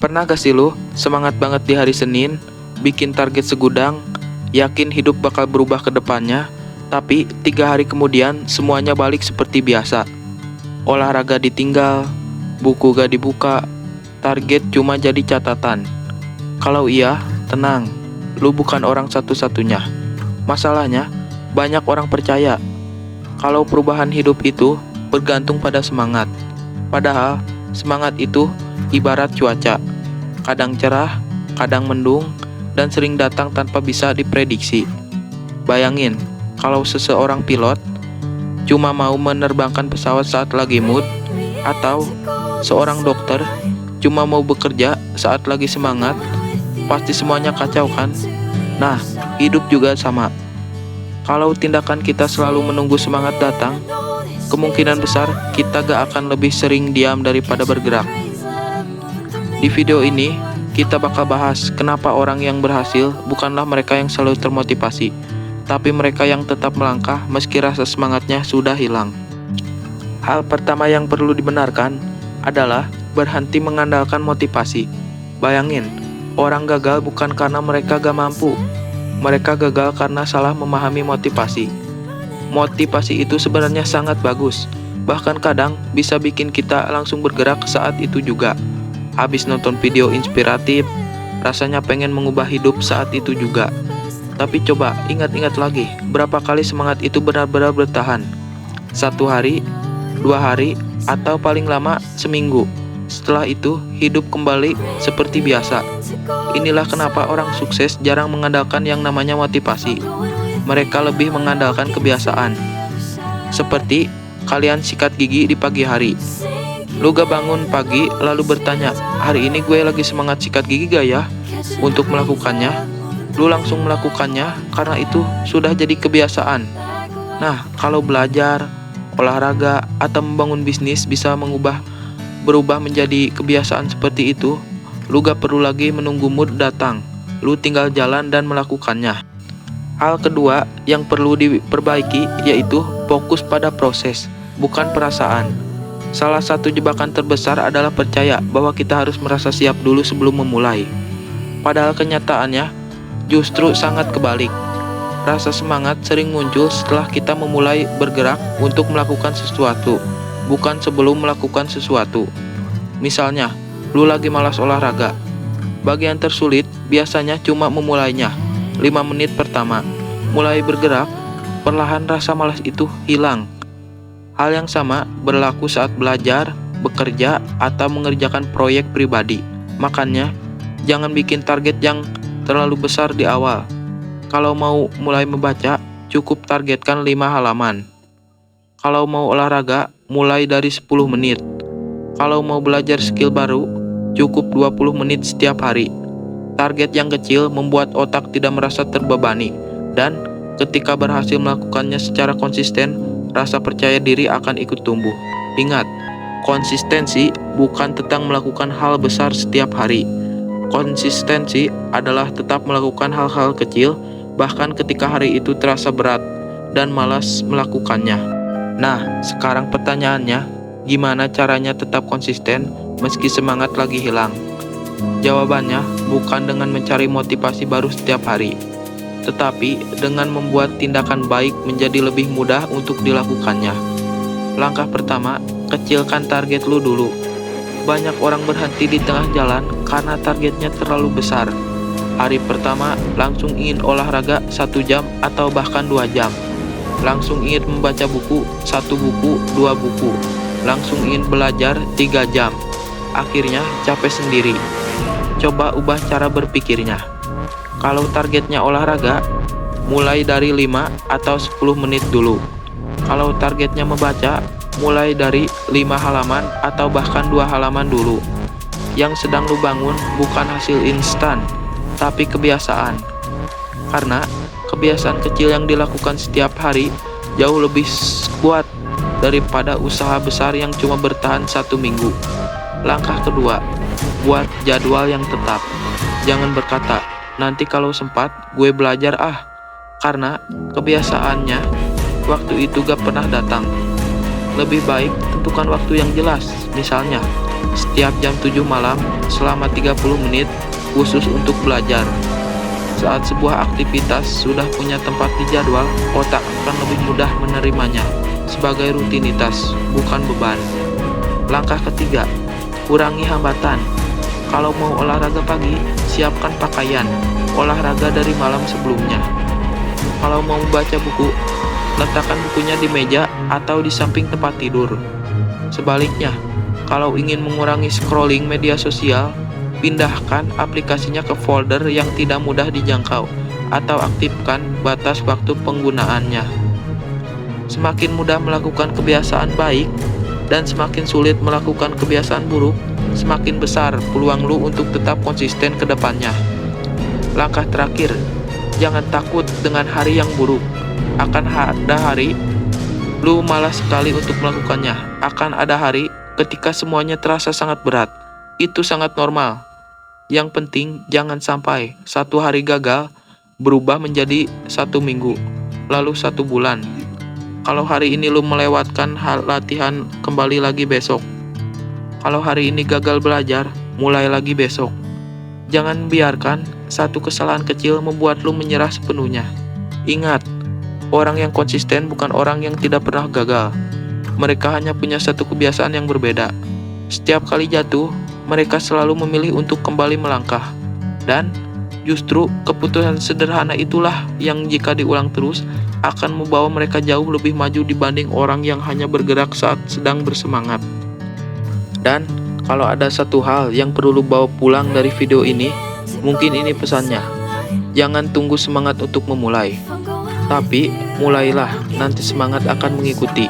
Pernah gak sih lu semangat banget di hari Senin, bikin target segudang, yakin hidup bakal berubah ke depannya, tapi 3 hari kemudian semuanya balik seperti biasa. Olahraga ditinggal, buku gak dibuka, target cuma jadi catatan. Kalau iya, tenang, lu bukan orang satu-satunya. Masalahnya, banyak orang percaya kalau perubahan hidup itu bergantung pada semangat. Padahal, semangat itu ibarat cuaca. Kadang cerah, kadang mendung, dan sering datang tanpa bisa diprediksi. Bayangin, kalau seseorang pilot cuma mau menerbangkan pesawat saat lagi mood, atau seorang dokter cuma mau bekerja saat lagi semangat, pasti semuanya kacau kan? Nah, hidup juga sama. Kalau tindakan kita selalu menunggu semangat datang, kemungkinan besar kita gak akan lebih sering diam daripada bergerak. Di video ini, kita bakal bahas kenapa orang yang berhasil bukanlah mereka yang selalu termotivasi, tapi mereka yang tetap melangkah meski rasa semangatnya sudah hilang. Hal pertama yang perlu dibenarkan adalah berhenti mengandalkan motivasi. Bayangin, orang gagal bukan karena mereka gak mampu. Mereka gagal karena salah memahami motivasi. Motivasi itu sebenarnya sangat bagus, bahkan kadang bisa bikin kita langsung bergerak saat itu juga. Habis nonton video inspiratif, rasanya pengen mengubah hidup saat itu juga. Tapi coba ingat-ingat lagi, berapa kali semangat itu benar-benar bertahan? 1 hari, 2 hari, atau paling lama seminggu. Setelah itu, hidup kembali seperti biasa. Inilah kenapa orang sukses jarang mengandalkan yang namanya motivasi. Mereka lebih mengandalkan kebiasaan. Seperti kalian sikat gigi di pagi hari. Lu gak bangun pagi lalu bertanya, hari ini gue lagi semangat sikat gigi gak ya? Untuk melakukannya, lu langsung melakukannya karena itu sudah jadi kebiasaan. Nah, kalau belajar, olahraga, atau membangun bisnis bisa berubah menjadi kebiasaan seperti itu, lu gak perlu lagi menunggu mood datang. Lu tinggal jalan dan melakukannya. Hal kedua yang perlu diperbaiki yaitu fokus pada proses, bukan perasaan. Salah satu jebakan terbesar adalah percaya bahwa kita harus merasa siap dulu sebelum memulai. Padahal kenyataannya justru sangat kebalik. Rasa semangat sering muncul setelah kita memulai bergerak untuk melakukan sesuatu, bukan sebelum melakukan sesuatu. Misalnya, lu lagi malas olahraga. Bagian tersulit biasanya cuma memulainya. 5 menit pertama, mulai bergerak, perlahan rasa malas itu hilang. Hal yang sama berlaku saat belajar, bekerja, atau mengerjakan proyek pribadi. Makanya, jangan bikin target yang terlalu besar di awal. Kalau mau mulai membaca, cukup targetkan 5 halaman. Kalau mau olahraga, mulai dari 10 menit. Kalau mau belajar skill baru, cukup 20 menit setiap hari. Target yang kecil membuat otak tidak merasa terbebani, dan ketika berhasil melakukannya secara konsisten, rasa percaya diri akan ikut tumbuh. Ingat, konsistensi bukan tentang melakukan hal besar setiap hari. Konsistensi adalah tetap melakukan hal-hal kecil, bahkan ketika hari itu terasa berat dan malas melakukannya. Nah, sekarang pertanyaannya, gimana caranya tetap konsisten meski semangat lagi hilang? Jawabannya bukan dengan mencari motivasi baru setiap hari, tetapi dengan membuat tindakan baik menjadi lebih mudah untuk dilakukannya. Langkah pertama, kecilkan target lu dulu. Banyak orang berhenti di tengah jalan karena targetnya terlalu besar. Hari pertama langsung ingin olahraga 1 jam atau bahkan 2 jam. Langsung ingin membaca buku 1 buku, 2 buku. Langsung ingin belajar 3 jam. Akhirnya capek sendiri. Coba ubah cara berpikirnya. Kalau targetnya olahraga, mulai dari 5 atau 10 menit dulu. Kalau targetnya membaca, mulai dari 5 halaman atau bahkan 2 halaman dulu. Yang sedang lu bangun bukan hasil instan, tapi kebiasaan. Karena kebiasaan kecil yang dilakukan setiap hari jauh lebih kuat daripada usaha besar yang cuma bertahan 1 minggu. Langkah kedua, buat jadwal yang tetap. Jangan berkata, nanti kalau sempat gue belajar karena kebiasaannya waktu itu gak pernah datang. Lebih baik tentukan waktu yang jelas. Misalnya Setiap jam 7 malam, selama 30 menit, khusus untuk belajar. Saat sebuah aktivitas sudah punya tempat di jadwal, otak akan lebih mudah menerimanya sebagai rutinitas, bukan beban. Langkah ketiga, kurangi hambatan. Kalau mau olahraga pagi, siapkan pakaian olahraga dari malam sebelumnya. Kalau mau baca buku, letakkan bukunya di meja atau di samping tempat tidur. Sebaliknya, kalau ingin mengurangi scrolling media sosial, pindahkan aplikasinya ke folder yang tidak mudah dijangkau atau aktifkan batas waktu penggunaannya. Semakin mudah melakukan kebiasaan baik dan semakin sulit melakukan kebiasaan buruk, semakin besar peluang lu untuk tetap konsisten ke depannya. Langkah terakhir, jangan takut dengan hari yang buruk. Akan ada hari lu malas sekali untuk melakukannya. Akan ada hari ketika semuanya terasa sangat berat. Itu sangat normal. Yang penting jangan sampai satu hari gagal berubah menjadi 1 minggu, lalu 1 bulan. Kalau hari ini lu melewatkan hal latihan, kembali lagi besok. Kalau hari ini gagal belajar, mulai lagi besok. Jangan biarkan satu kesalahan kecil membuat lu menyerah sepenuhnya. Ingat, orang yang konsisten bukan orang yang tidak pernah gagal. Mereka hanya punya satu kebiasaan yang berbeda. Setiap kali jatuh, mereka selalu memilih untuk kembali melangkah. Dan justru keputusan sederhana itulah yang jika diulang terus akan membawa mereka jauh lebih maju dibanding orang yang hanya bergerak saat sedang bersemangat. Dan kalau ada satu hal yang perlu lu bawa pulang dari video ini, mungkin ini pesannya. Jangan tunggu semangat untuk memulai, tapi mulailah, nanti semangat akan mengikuti.